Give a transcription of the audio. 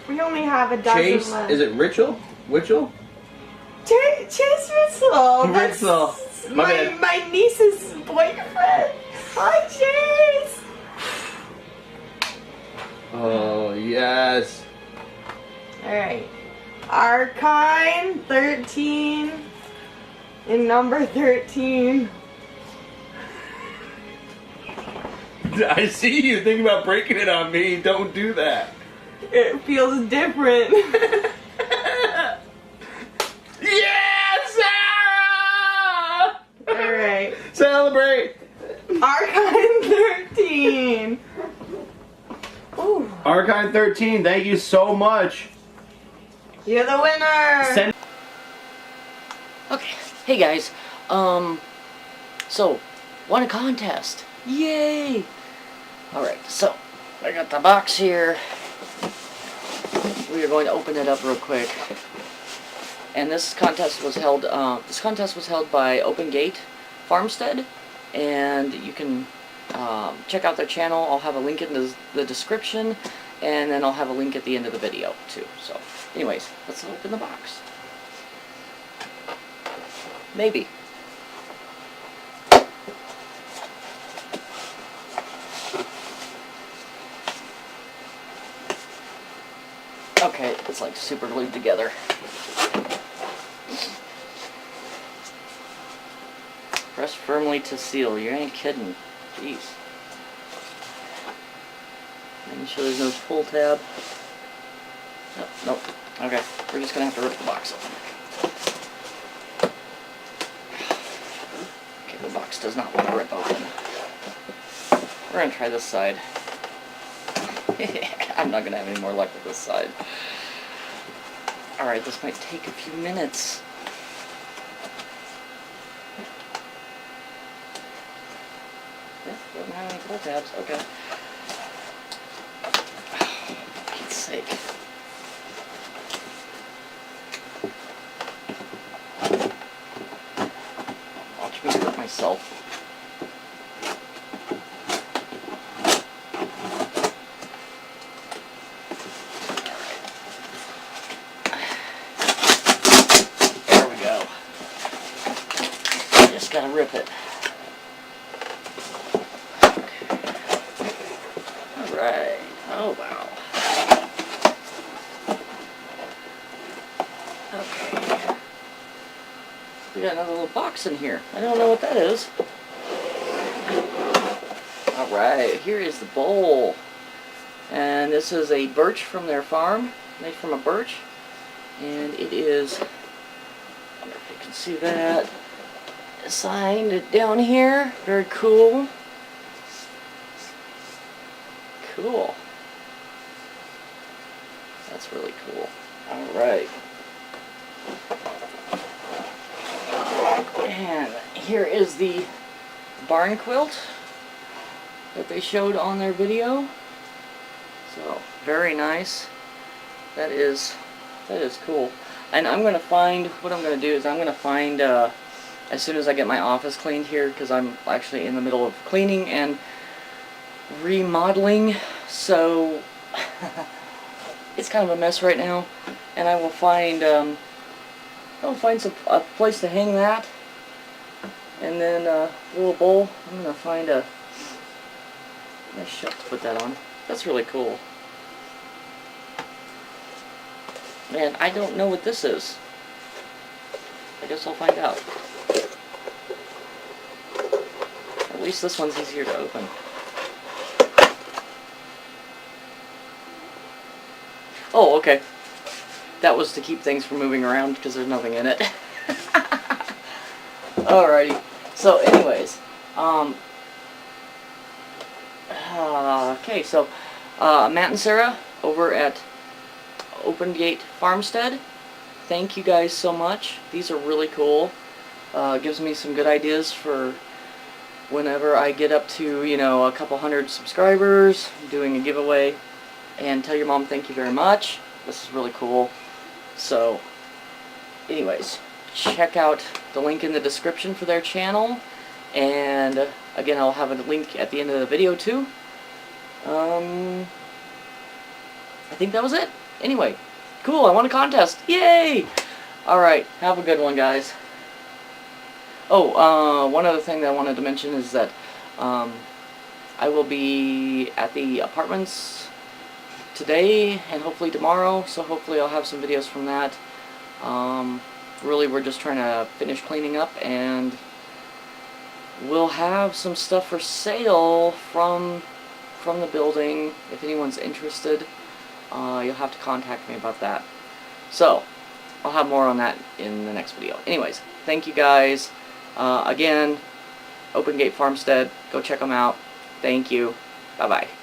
We only have a dozen Chase, left. is it Richel? Witchell? Chase Ritzel. That's Ritzel. My bad. my niece's boyfriend. Hi, Chase. Oh, yes. Alright. Archine 13. And number 13. I see you thinking about breaking it on me. Don't do that. It feels different. Yes, Sarah! Alright. Celebrate! Archine 13. Ooh. Archine 13, thank you so much. You're the winner. Okay, hey guys, so, won a contest, yay! Alright, so, I got the box here, we are going to open it up real quick, and this contest was held by Gate Farmstead, and you can, check out their channel. I'll have a link in the description, and then I'll have a link at the end of the video, too, so, anyways, let's open the box. Maybe. Okay, it's like super glued together. Press firmly to seal. You ain't kidding. Jeez. Making sure there's no pull tab. Nope, nope. Okay, we're just gonna have to rip the box open. Okay, the box does not want to rip open. We're gonna try this side. I'm not gonna have any more luck with this side. Alright, this might take a few minutes. Doesn't have any pull tabs, okay. For Pete's sake. Watch me hurt myself. There we go. Just gotta rip it. Alright. Oh wow. Okay. We got another little box in here. I don't know what that is. Alright, here is the bowl. And this is a birch from their farm, made from a birch. And it is, I wonder if you can see that, signed down here. Very cool. Cool. That's really cool. Alright. And here is the barn quilt that they showed on their video. So, very nice. That is cool. And I'm going to find, what I'm going to do is I'm going to find, as soon as I get my office cleaned here, because I'm actually in the middle of cleaning and remodeling, so it's kind of a mess right now, and I will find a place to hang that, and then a little bowl. I'm gonna find a nice shelf to put that on. That's really cool. Man, I don't know what this is. I guess I'll find out. At least this one's easier to open. Oh, okay. That was to keep things from moving around because there's nothing in it. Alrighty. So, anyways, okay. So, Matt and Sarah over at Gate Farmstead. Thank you guys so much. These are really cool. Gives me some good ideas for whenever I get up to, you know, a couple hundred subscribers, doing a giveaway. And tell your mom thank you very much. This is really cool. So, anyways, check out the link in the description for their channel. And, again, I'll have a link at the end of the video, too. I think that was it. Anyway, cool, I won a contest. Yay! Alright, have a good one, guys. Oh, one other thing that I wanted to mention is that I will be at the apartments today and hopefully tomorrow, so hopefully I'll have some videos from that. Really, we're just trying to finish cleaning up, and we'll have some stuff for sale from the building. If anyone's interested, you'll have to contact me about that. So, I'll have more on that in the next video. Anyways, thank you guys. Again, Open Gate Farmstead. Go check them out. Thank you. Bye-bye.